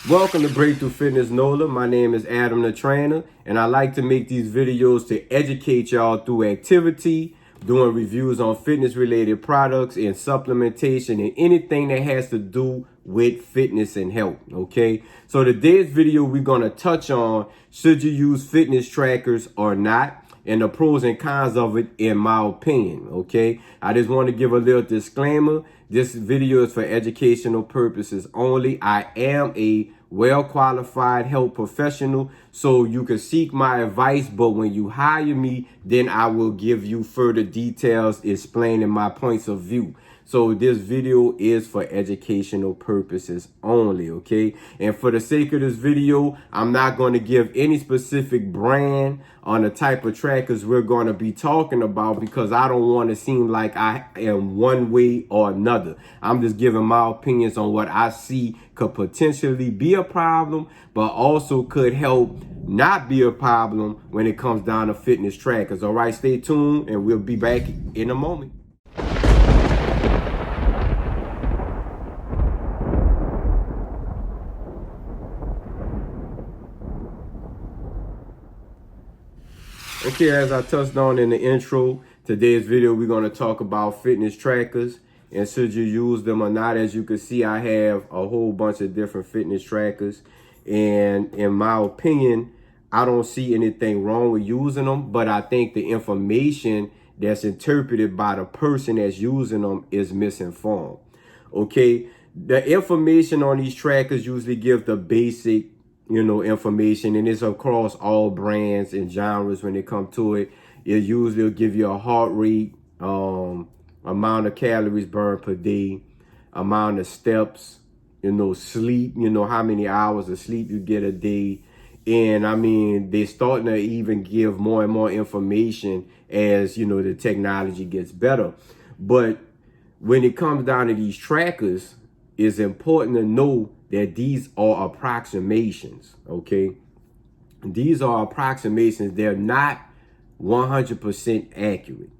Welcome to Breakthrough Fitness NOLA. My name is Adam the Trainer, and I like to make these videos to educate y'all through activity, doing reviews on fitness related products and supplementation and anything that has to do with fitness and health. Okay, so today's video we're going to touch on should you use fitness trackers or not, and the pros and cons of it in my opinion. Okay, I just want to give a little disclaimer. This video is for educational purposes only. I am a well-qualified health professional, so you can seek my advice, but when you hire me, then I will give you further details explaining my points of view. So this video is for educational purposes only, okay? And for the sake of this video, I'm not going to give any specific brand on the type of trackers we're going to be talking about, because I don't want to seem like I am one way or another. I'm just giving my opinions on what I see could potentially be a problem, but also could help not be a problem when it comes down to fitness trackers. All right, stay tuned and we'll be back in a moment. Okay, as I touched on in the intro, today's video we're going to talk about fitness trackers and should you use them or not. As you can see, I have a whole bunch of different fitness trackers, and in my opinion, I don't see anything wrong with using them, but I think the information that's interpreted by the person that's using them is misinformed. Okay, the information on these trackers usually give the basic information, and it's across all brands and genres. When it comes to it, it usually will give you a heart rate, amount of calories burned per day, amount of steps, sleep, how many hours of sleep you get a day. And I mean, they're starting to even give more and more information as the technology gets better. But when it comes down to these trackers, it's important to know that these are approximations, okay? These are approximations. They're not 100% accurate.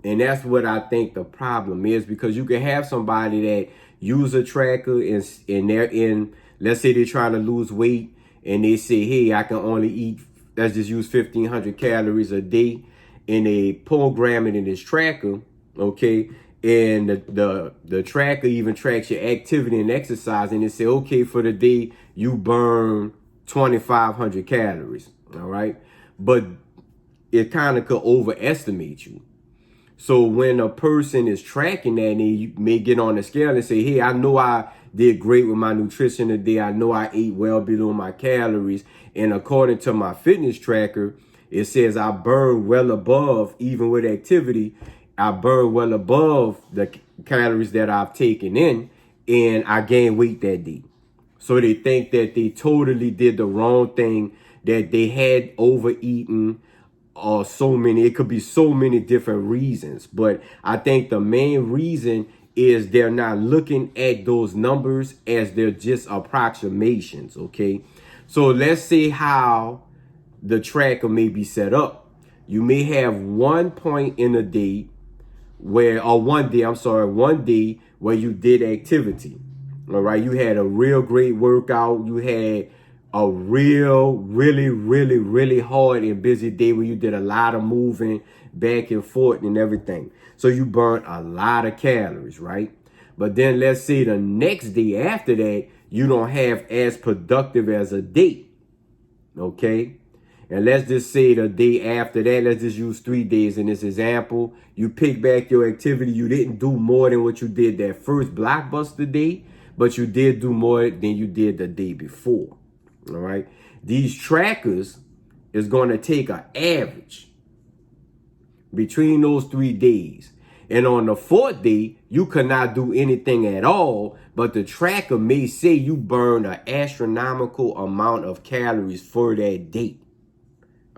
And that's what I think the problem is, because you can have somebody that use a tracker and they're in, let's say they're trying to lose weight, and they say, hey, I can only eat, let's just use 1,500 calories a day, and they program it in this tracker, okay? And the tracker even tracks your activity and exercise, and it say, okay, for the day you burn 2,500 calories, all right? But it kind of could overestimate you. So when a person is tracking that, and they may get on the scale and say, hey, I know I did great with my nutrition today. I know I ate well below my calories. And according to my fitness tracker, it says I burn well above, even with activity, I burn well above the calories that I've taken in, and I gain weight that day. So they think that they totally did the wrong thing, that they had overeaten, or it could be so many different reasons. But I think the main reason is they're not looking at those numbers as they're just approximations, okay? So let's say how the tracker may be set up. You may have one point in a day one day where you did activity. All right. You had a real great workout. You had a really hard and busy day where you did a lot of moving back and forth and everything. So you burnt a lot of calories, right? But then let's say the next day after that, you don't have as productive as a day. Okay. And let's just say the day after that, let's just use 3 days in this example. You pick back your activity. You didn't do more than what you did that first blockbuster day, but you did do more than you did the day before. All right. These trackers is going to take an average between those 3 days. And on the 4th day, you cannot do anything at all, but the tracker may say you burned an astronomical amount of calories for that day.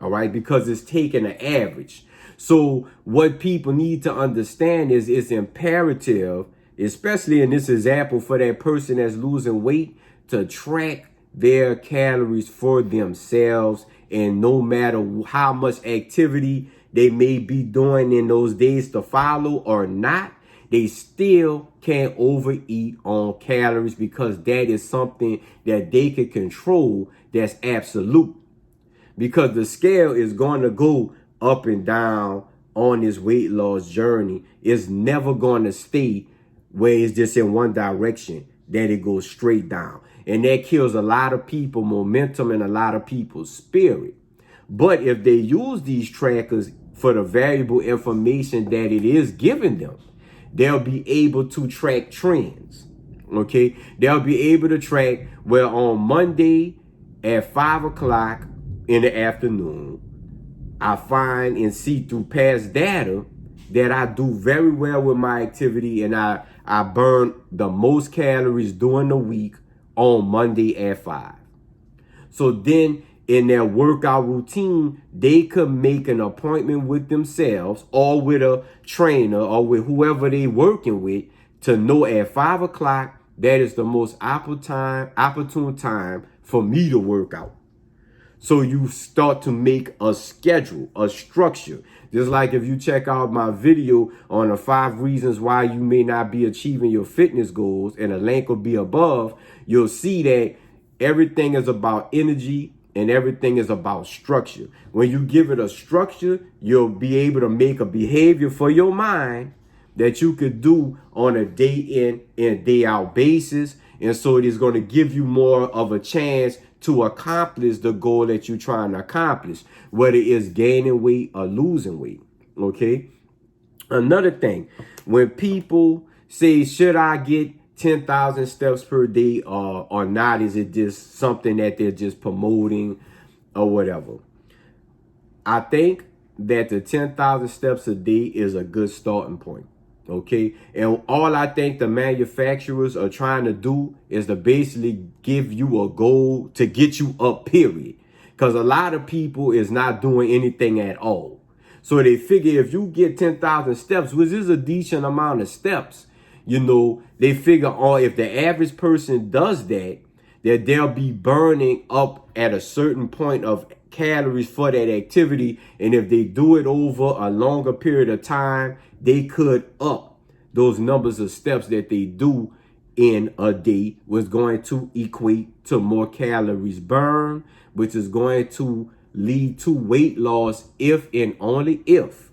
All right, because it's taking an average. So what people need to understand is it's imperative, especially in this example for that person that's losing weight, to track their calories for themselves. And no matter how much activity they may be doing in those days to follow or not, they still can't overeat on calories because that is something that they can control that's absolute. Because the scale is going to go up and down on this weight loss journey. It's never going to stay where it's just in one direction, that it goes straight down. And that kills a lot of people momentum and a lot of people's spirit. But if they use these trackers for the valuable information that it is giving them, they'll be able to track trends. Okay, they'll be able to track where on Monday at 5 o'clock in the afternoon, I find and see through past data that I do very well with my activity, and I burn the most calories during the week on Monday at 5. So then in their workout routine, they could make an appointment with themselves or with a trainer or with whoever they working with to know at 5 o'clock, that is the most opportune time for me to work out. So you start to make a schedule, a structure. Just like if you check out my video on the 5 reasons why you may not be achieving your fitness goals, and a link will be above, you'll see that everything is about energy and everything is about structure. When you give it a structure, you'll be able to make a behavior for your mind that you could do on a day in and day out basis. And so it is going to give you more of a chance to accomplish the goal that you're trying to accomplish, whether it's gaining weight or losing weight. Okay. Another thing, when people say, should I get 10,000 steps per day or not? Is it just something that they're just promoting or whatever? I think that the 10,000 steps a day is a good starting point. Okay. And all I think the manufacturers are trying to do is to basically give you a goal to get you up, period. Because a lot of people is not doing anything at all. So they figure if you get 10,000 steps, which is a decent amount of steps, you know, they figure if the average person does that they'll be burning up at a certain point of calories for that activity. And if they do it over a longer period of time, they could up those numbers of steps that they do in a day, was going to equate to more calories burned, which is going to lead to weight loss if and only if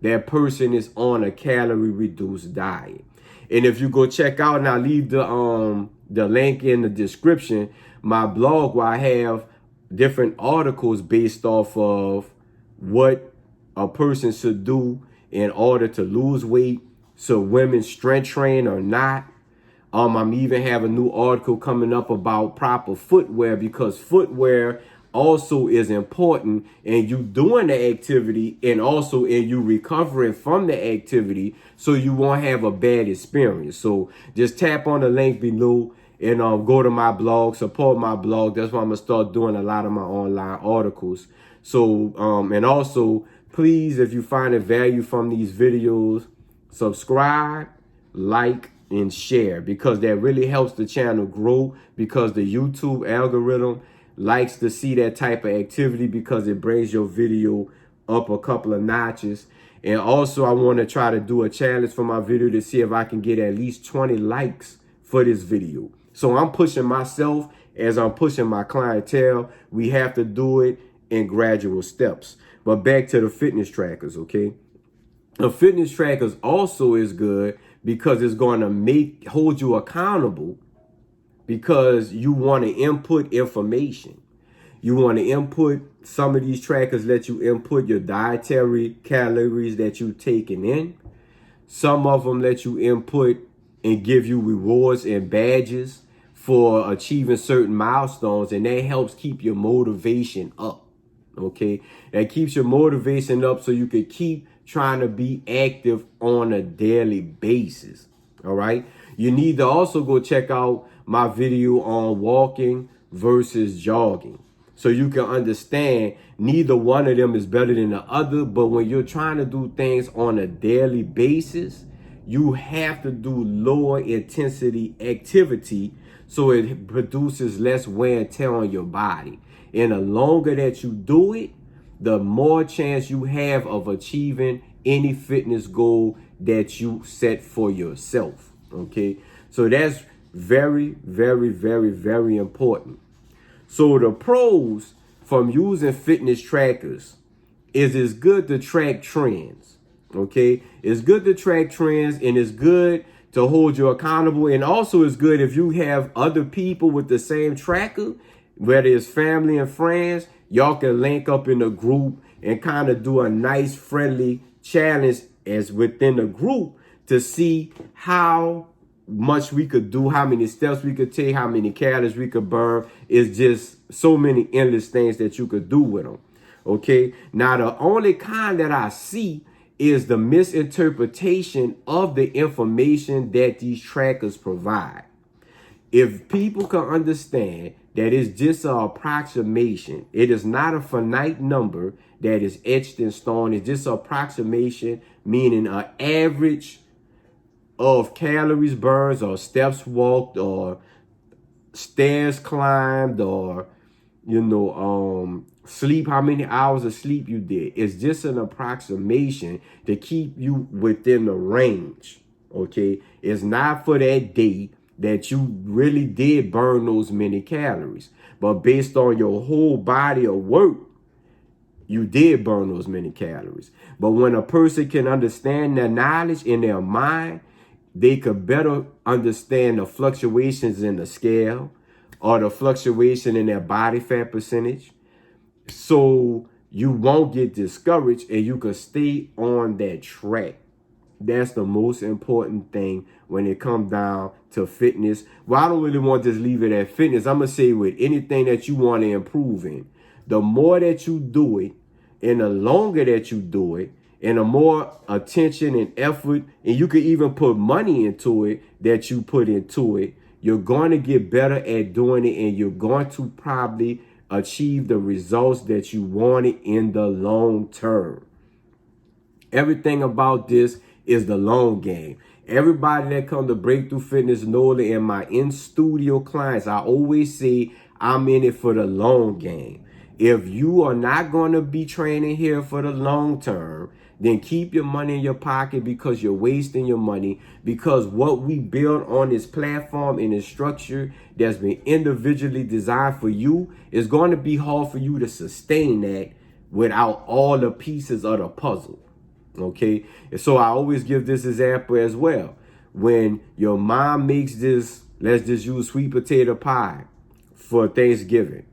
that person is on a calorie reduced diet. And if you go check out, and I'll leave the link in the description, my blog where I have different articles based off of what a person should do in order to lose weight. So women strength train or not. I'm even have a new article coming up about proper footwear, because footwear also is important in you doing the activity and also in you recovering from the activity, so you won't have a bad experience. So just tap on the link below and go to my blog, support my blog. That's why I'm gonna start doing a lot of my online articles. So and also, please, if you find a value from these videos, subscribe, like, and share, because that really helps the channel grow, because the YouTube algorithm likes to see that type of activity because it brings your video up a couple of notches. And also, I want to try to do a challenge for my video to see if I can get at least 20 likes for this video. So I'm pushing myself as I'm pushing my clientele. We have to do it in gradual steps. But back to the fitness trackers, okay? The fitness trackers also is good because it's going to hold you accountable, because you want to input information. You want to input, some of these trackers let you input your dietary calories that you're taking in. Some of them let you input and give you rewards and badges for achieving certain milestones, and that helps keep your motivation up. Okay, that keeps your motivation up so you can keep trying to be active on a daily basis. All right, you need to also go check out my video on walking versus jogging, so you can understand neither one of them is better than the other. But when you're trying to do things on a daily basis, you have to do lower intensity activity so it produces less wear and tear on your body. And the longer that you do it, the more chance you have of achieving any fitness goal that you set for yourself. Okay, so that's very, very, very, very important. So the pros from using fitness trackers is it's good to track trends. Okay, it's good to track trends, and it's good to hold you accountable. And also it's good if you have other people with the same tracker, whether it's family and friends, y'all can link up in a group and kind of do a nice friendly challenge as within the group to see how much we could do, how many steps we could take, how many calories we could burn. It's just so many endless things that you could do with them. Okay, now the only kind that I see is the misinterpretation of the information that these trackers provide. If people can understand that it's just an approximation, it is not a finite number that is etched in stone. It's just an approximation, meaning an average of calories burned or steps walked or stairs climbed or, sleep, how many hours of sleep you did. It's just an approximation to keep you within the range. Okay, it's not for that day that you really did burn those many calories, but based on your whole body of work, you did burn those many calories. But when a person can understand their knowledge in their mind, they could better understand the fluctuations in the scale or the fluctuation in their body fat percentage. So you won't get discouraged and you can stay on that track. That's the most important thing when it comes down to fitness. Well, I don't really want to just leave it at fitness. I'm going to say with anything that you want to improve in, the more that you do it and the longer that you do it and the more attention and effort, and you can even put money into it that you put into it, you're going to get better at doing it, and you're going to probably achieve the results that you wanted in the long term. Everything about this is the long game. Everybody that come to Breakthrough Fitness Nola and my in-studio clients, I always say I'm in it for the long game. If you are not going to be training here for the long term, then keep your money in your pocket, because you're wasting your money. Because what we build on this platform and this structure that's been individually designed for you is going to be hard for you to sustain that without all the pieces of the puzzle. Okay, and so I always give this example as well. When your mom makes this, let's just use sweet potato pie for Thanksgiving,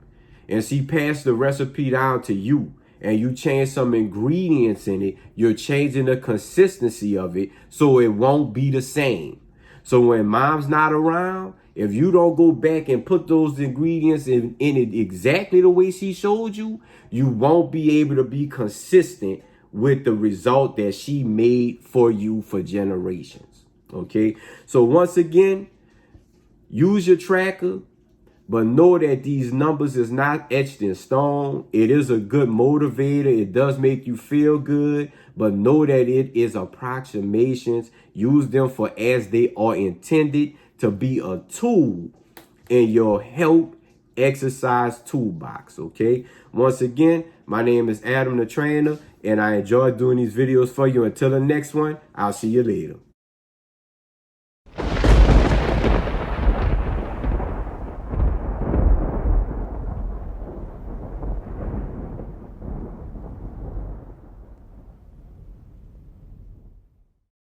and she passed the recipe down to you, and you change some ingredients in it, you're changing the consistency of it so it won't be the same. So when mom's not around, if you don't go back and put those ingredients in it exactly the way she showed you, you won't be able to be consistent with the result that she made for you for generations. Okay, so once again, use your tracker, but know that these numbers is not etched in stone. It is a good motivator. It does make you feel good, but know that it is approximations. Use them for as they are intended to be a tool in your health exercise toolbox. Okay, once again, my name is Adam the Trainer, and I enjoy doing these videos for you. Until the next one, I'll see you later.